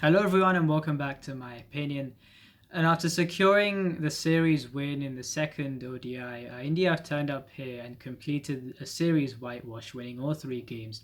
Hello everyone and welcome back to my opinion. And after securing the series win in the second ODI, India have turned up here and completed a series whitewash, winning all three games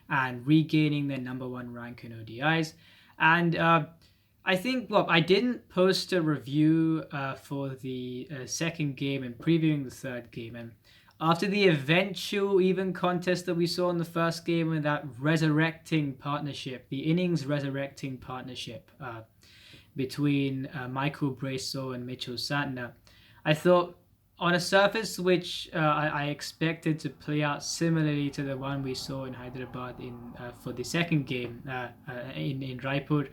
and regaining their number 1 rank in ODIs. And I think, well, I didn't post a review for the second game and previewing the third game. And after the eventual even contest that we saw in the first game with that resurrecting partnership, the innings resurrecting partnership between Michael Brayshaw and Mitchell Santner, I thought on a surface which I expected to play out similarly to the one we saw in Hyderabad for the second game in Raipur.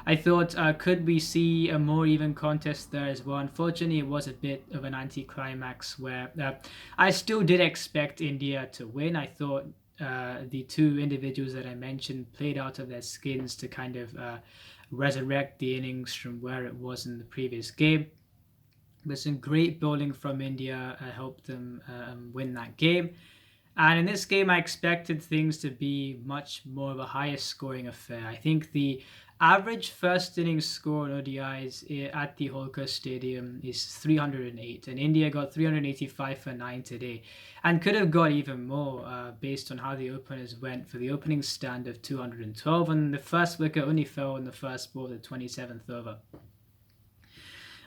I thought, could we see a more even contest there as well? Unfortunately, it was a bit of an anticlimax where I still did expect India to win. I thought the two individuals that I mentioned played out of their skins to kind of resurrect the innings from where it was in the previous game. But some great bowling from India helped them win that game. And in this game, I expected things to be much more of a higher scoring affair. I think the average first innings score on ODIs at the Holkar Stadium is 308, and India got 385 for 9 today, and could have got even more based on how the openers went for the opening stand of 212, and the first wicket only fell in the first ball of the 27th over.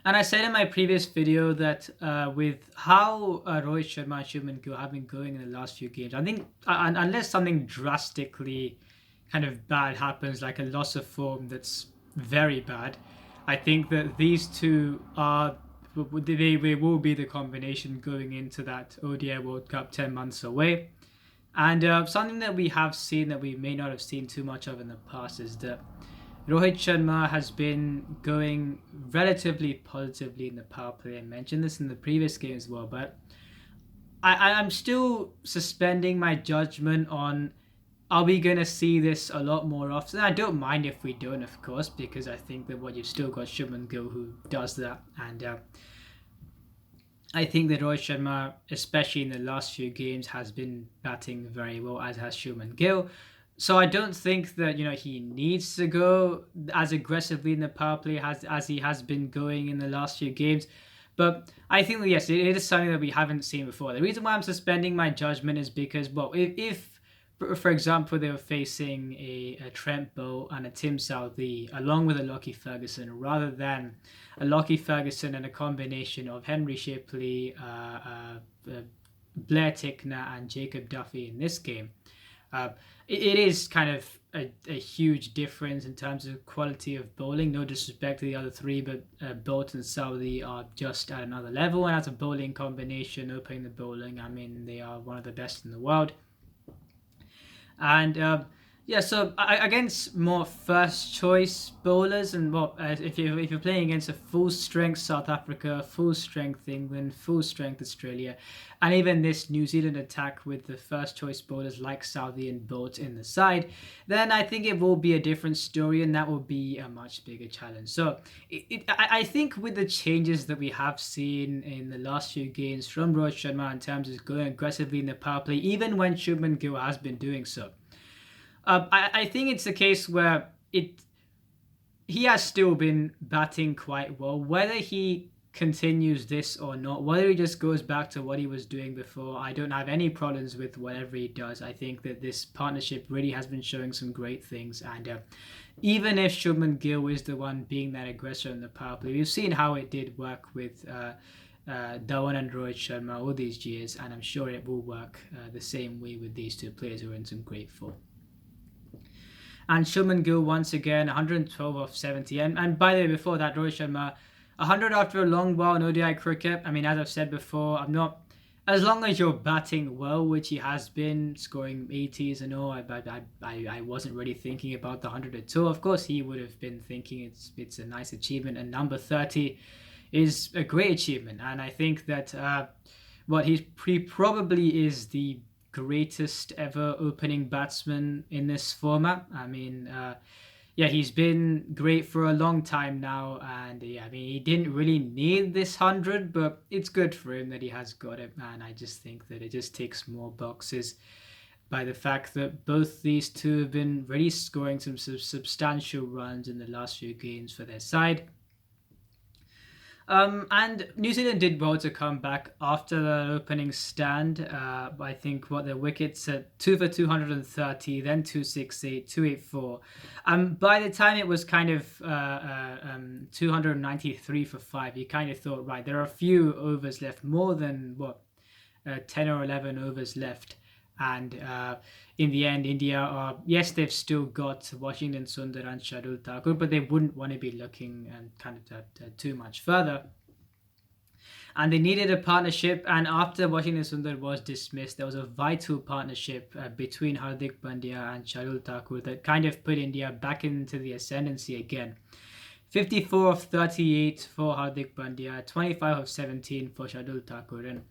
And I said in my previous video that with how Rohit Sharma and Shubman Gill have been going in the last few games, I think unless something drastically kind of bad happens, like a loss of form that's very bad, I think that these two they will be the combination going into that ODI World Cup 10 months away. And something that we have seen that we may not have seen too much of in the past is that Rohit Sharma has been going relatively positively in the power play. I mentioned this in the previous game as well, but I'm still suspending my judgment on, are we going to see this a lot more often? I don't mind if we don't, of course, because I think that you've still got Shubman Gill who does that. And I think that Rohit Sharma, especially in the last few games, has been batting very well, as has Shubman Gill. So I don't think that he needs to go as aggressively in the power play as he has been going in the last few games. But I think that yes, it is something that we haven't seen before. The reason why I'm suspending my judgment is because, well, if for example, they were facing a Trent Boult and a Tim Southee along with a Lockie Ferguson, rather than a Lockie Ferguson and a combination of Henry Shipley, Blair Tickner and Jacob Duffy in this game. It is kind of a huge difference in terms of quality of bowling. No disrespect to the other three, but Boult and Southee are just at another level. And as a bowling combination, opening the bowling, I mean, they are one of the best in the world. And yeah, so against more first choice bowlers, and if you're playing against a full strength South Africa, full strength England, full strength Australia, and even this New Zealand attack with the first choice bowlers like Southee and Boult in the side, then I think it will be a different story, and that will be a much bigger challenge. So I think with the changes that we have seen in the last few games from Rohit Sharma in terms of going aggressively in the power play, even when Shubman Gill has been doing so, I think it's a case where he has still been batting quite well. Whether he continues this or not, whether he just goes back to what he was doing before, I don't have any problems with whatever he does. I think that this partnership really has been showing some great things. And even if Shubman Gill is the one being that aggressor in the power play, we've seen how it did work with Dhawan and Rohit Sharma all these years, and I'm sure it will work the same way with these two players who are in some great form. And Shubman Gill once again 112 off 70. And by the way, before that, Rohit Sharma 100 after a long while in ODI cricket. I mean, as I've said before, I'm not, as long as you're batting well, which he has been, scoring 80s and all, I wasn't really thinking about the 100 at all. Of course, he would have been thinking it's a nice achievement, and number 30 is a great achievement. And I think that he probably is the greatest ever opening batsman in this format. I mean, he's been great for a long time now, and I mean, he didn't really need this 100, but it's good for him that he has got it, and I just think that it just ticks more boxes. by the fact that both these two have been really scoring some substantial runs in the last few games for their side. And New Zealand did well to come back after the opening stand. I think what their wickets at 2 for 230, then 268, 284. By the time it was kind of 293 for 5, you kind of thought, right, there are a few overs left, more than 10 or 11 overs left. And in the end, India yes, they've still got Washington Sundar and Shardul Thakur, but they wouldn't want to be looking and kind of too much further. And they needed a partnership. And after Washington Sundar was dismissed, there was a vital partnership between Hardik Pandya and Shardul Thakur that kind of put India back into the ascendancy again. 54 of 38 for Hardik Pandya, 25 of 17 for Shardul Thakur. And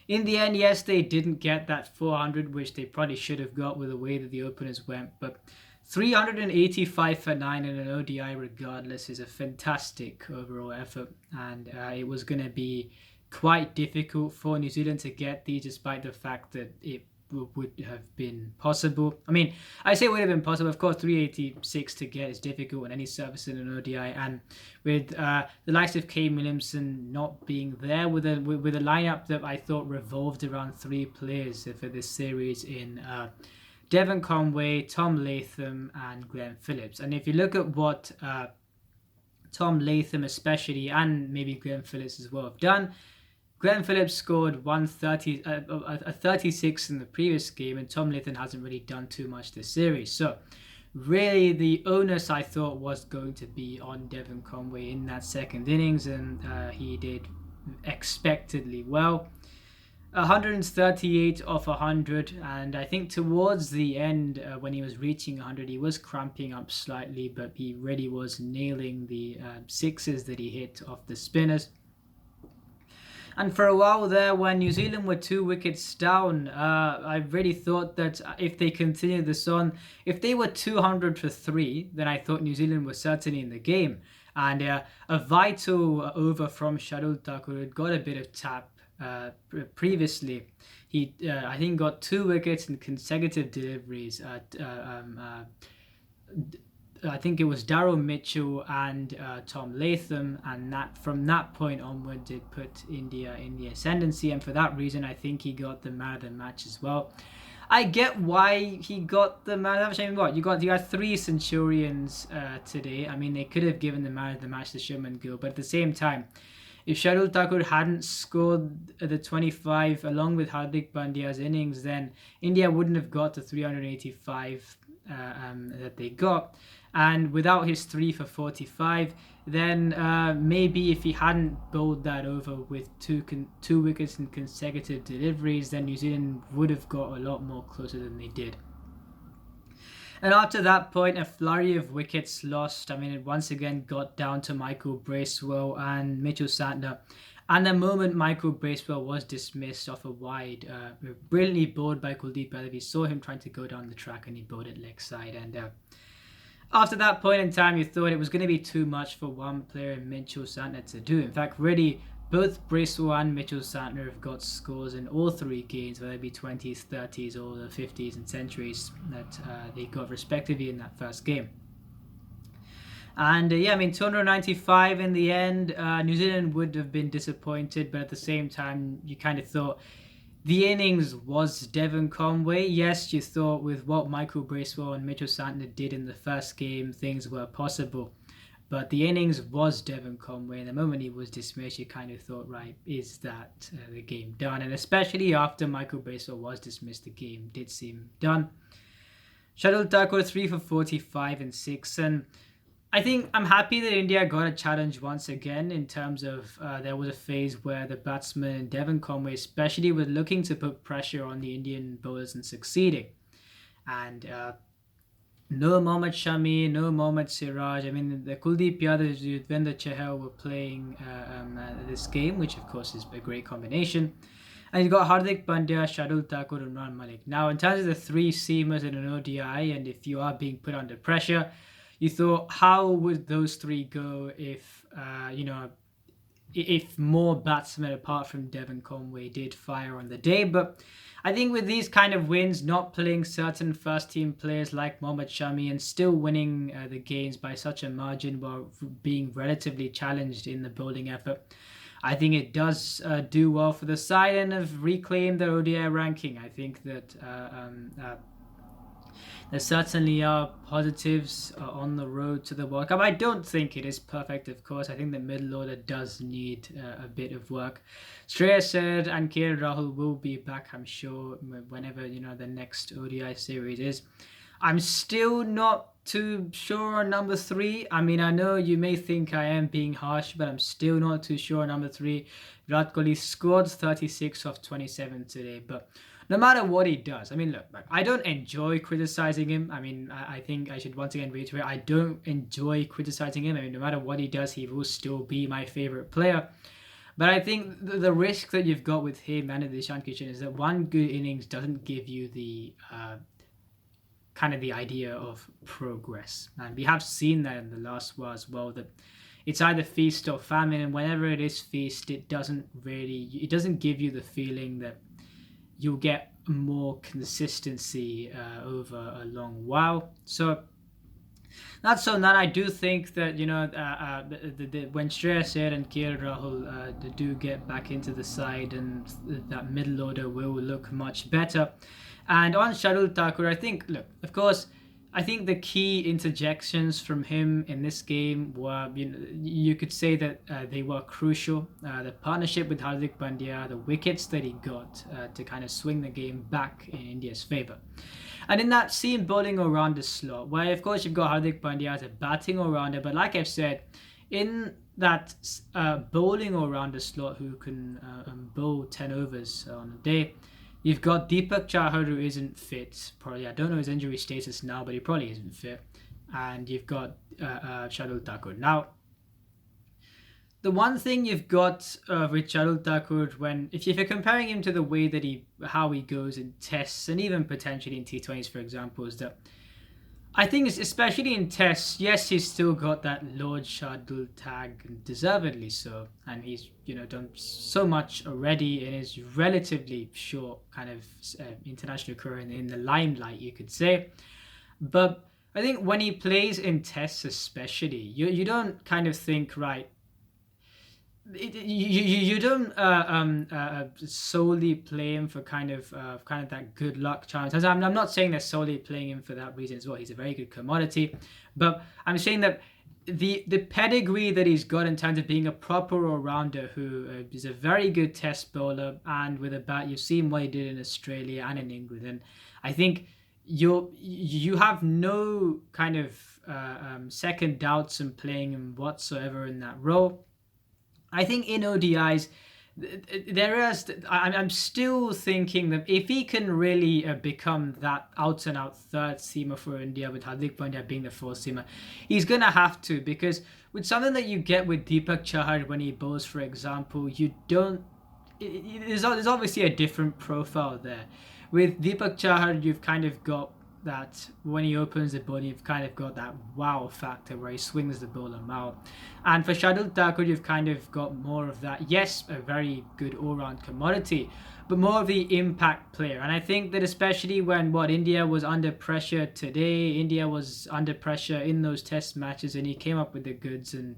in the end, yes, they didn't get that 400, which they probably should have got with the way that the openers went. But 385 for 9 in an ODI regardless is a fantastic overall effort. And it was going to be quite difficult for New Zealand to get these, despite the fact that it would have been possible. I mean, I say it would have been possible. Of course, 386 to get is difficult on any surface in an ODI, and with the likes of Kane Williamson not being there, with a lineup that I thought revolved around 3 players for this series in Devon Conway, Tom Latham, and Glenn Phillips. And if you look at what Tom Latham especially, and maybe Glenn Phillips as well, have done, Glenn Phillips scored 36 in the previous game, and Tom Latham hasn't really done too much this series. So really the onus, I thought, was going to be on Devon Conway in that second innings, and he did expectedly well. 138 off 100, and I think towards the end, when he was reaching 100, he was cramping up slightly, but he really was nailing the sixes that he hit off the spinners. And for a while there, when New Zealand were 2 wickets down, I really thought that if they continued this on, if they were 200 for 3, then I thought New Zealand was certainly in the game. And a vital over from Shardul Thakur had got a bit of tap previously. He, I think, got 2 wickets in consecutive deliveries at I think it was Daryl Mitchell and Tom Latham, and that from that point onwards it put India in the ascendancy, and for that reason I think he got the man of the match as well. I get why he got the man of the match. I mean, you got 3 Centurions today. I mean, they could have given the man of the match to Shubman Gill, but at the same time, if Shardul Thakur hadn't scored the 25 along with Hardik Pandya's innings, then India wouldn't have got the 385 that they got. And without his 3 for 45, then maybe if he hadn't bowled that over with two wickets in consecutive deliveries, then New Zealand would have got a lot more closer than they did. And after that point, a flurry of wickets lost. I mean, it once again got down to Michael Bracewell and Mitchell Santner. And the moment Michael Bracewell was dismissed off a wide, brilliantly bowled by Kuldeep Yadav, we saw him trying to go down the track and he bowled it leg side. And after that point in time, you thought it was going to be too much for one player in Mitchell Santner to do. In fact, really, both Bracewell and Mitchell Santner have got scores in all 3 games, whether it be 20s, 30s, or the 50s and centuries that they got respectively in that first game. And yeah, I mean, 295 in the end. New Zealand would have been disappointed, but at the same time, you kind of thought the innings was Devon Conway. Yes, you thought with what Michael Bracewell and Mitchell Santner did in the first game, things were possible. But the innings was Devon Conway, and the moment he was dismissed, you kind of thought, right, is that the game done? And especially after Michael Bracewell was dismissed, the game did seem done. Shardul Thakur 3 for 45 and 6, and I think I'm happy that India got a challenge once again in terms of there was a phase where the batsman Devon Conway especially was looking to put pressure on the Indian bowlers and succeeding. And no Mohammad Shami, no Mohammad Siraj. I mean, the Kuldeep Yadav, Yuzvendra Chahal were playing this game, which of course is a great combination. And you've got Hardik Pandya, Shardul Thakur, and Imran Malik. Now, in terms of the 3 seamers in an ODI, and if you are being put under pressure, you thought, how would those 3 go if, if more batsmen apart from Devon Conway did fire on the day. But I think with these kind of wins, not playing certain first team players like Mohammad Shami and still winning the games by such a margin while being relatively challenged in the bowling effort, I think it does do well for the side and have reclaimed their ODI ranking. I think that there certainly are positives on the road to the World Cup. I don't think it is perfect, of course. I think the middle order does need a bit of work. Shreyas Iyer and KL Rahul will be back, I'm sure, whenever the next ODI series is. I'm still not too sure on number 3. I mean, I know you may think I am being harsh, but I'm still not too sure on number 3. Virat Kohli scored 36 off 27 today, but no matter what he does, I mean, look, I don't enjoy criticizing him. I mean, I think I should once again reiterate, I don't enjoy criticizing him. I mean, no matter what he does, he will still be my favorite player. But I think the risk that you've got with him and Ishan Kishan is that one good innings doesn't give you the kind of the idea of progress. And we have seen that in the last war as well, that it's either feast or famine, and whenever it is feast, it doesn't give you the feeling that you'll get more consistency over a long while. So not so that I do think that when Shreyas Iyer and KL Rahul they do get back into the side, and that middle order will look much better. And on Shardul Thakur, I think, look, of course, I think the key interjections from him in this game were, you could say that they were crucial. The partnership with Hardik Pandya, the wickets that he got to kind of swing the game back in India's favour. And in that seam bowling all-rounder slot, where of course you've got Hardik Pandya as a batting all-rounder, but like I've said, in that bowling all-rounder slot who can bowl 10 overs on a day, you've got Deepak Chahar, who isn't fit. Probably, I don't know his injury status now, but he probably isn't fit. And you've got Shardul Thakur. Now, the one thing you've got with Shardul Thakur, if you're comparing him to the way that how he goes in tests and even potentially in T20s, for example, is that I think, especially in tests, yes, he's still got that Lord Shardul tag, deservedly so, and he's done so much already in his relatively short kind of international career in the limelight, you could say. But I think when he plays in tests, especially, you don't kind of think, right, you don't solely play him for kind of that good luck chance. I'm not saying they're solely playing him for that reason as well. He's a very good commodity, but I'm saying that the pedigree that he's got in terms of being a proper all-rounder who is a very good test bowler, and with a bat, you've seen what he did in Australia and in England, and I think you have no kind of second doubts in playing him whatsoever in that role. I think in ODIs, I'm still thinking that if he can really become that out-and-out third seamer for India, with Hardik Pandya being the fourth seamer, he's going to have to, because with something that you get with Deepak Chahar when he bowls, for example, there's obviously a different profile there. With Deepak Chahar, you've kind of got that when he opens the ball, you've kind of got that wow factor where he swings the bowler out. And for Shardul Thakur, you've kind of got more of that, yes, a very good all-round commodity, but more of the impact player. And I think that especially when India was under pressure today, India was under pressure in those test matches, and he came up with the goods, and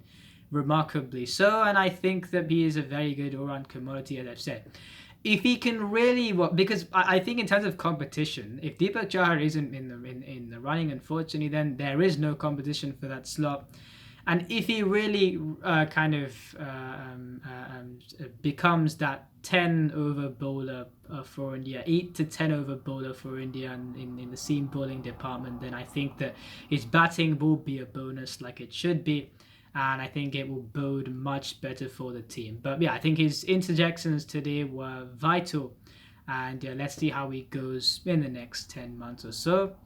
remarkably so. And I think that he is a very good all-round commodity, as I've said. If he can really, because I think in terms of competition, if Deepak Chahar isn't in the running, unfortunately, then there is no competition for that slot. And if he really becomes that 10 over bowler for India, 8 to 10 over bowler for India in the seam bowling department, then I think that his batting will be a bonus like it should be. And I think it will bode much better for the team. But yeah, I think his interjections today were vital. And let's see how he goes in the next 10 months or so.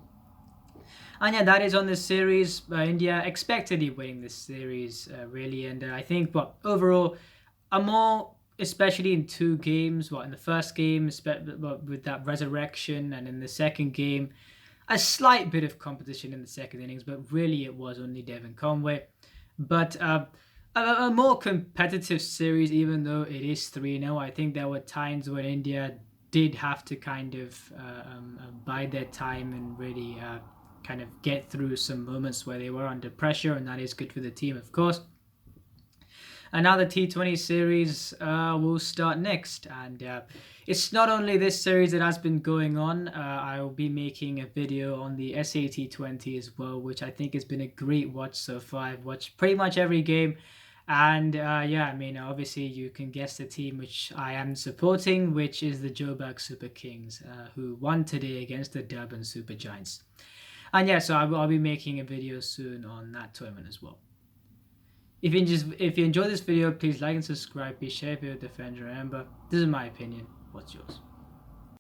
And yeah, that is on this series. India expectedly winning this series, really. And I think, overall, a more, especially in two games, in the first game, with that resurrection, and in the second game, a slight bit of competition in the second innings, but really it was only Devon Conway. But a more competitive series, even though it is 3-0. I think there were times when India did have to kind of bide their time and really kind of get through some moments where they were under pressure, and that is good for the team, of course. And now the T20 series will start next, and it's not only this series that has been going on. I will be making a video on the SAT20 as well, which I think has been a great watch so far. I've watched pretty much every game, and yeah, I mean, obviously you can guess the team which I am supporting, which is the Joburg Super Kings, who won today against the Durban Super Giants. And yeah, so I'll be making a video soon on that tournament as well. If you enjoy this video, please like and subscribe. Be share if you're a defender. Remember, this is my opinion. What's yours?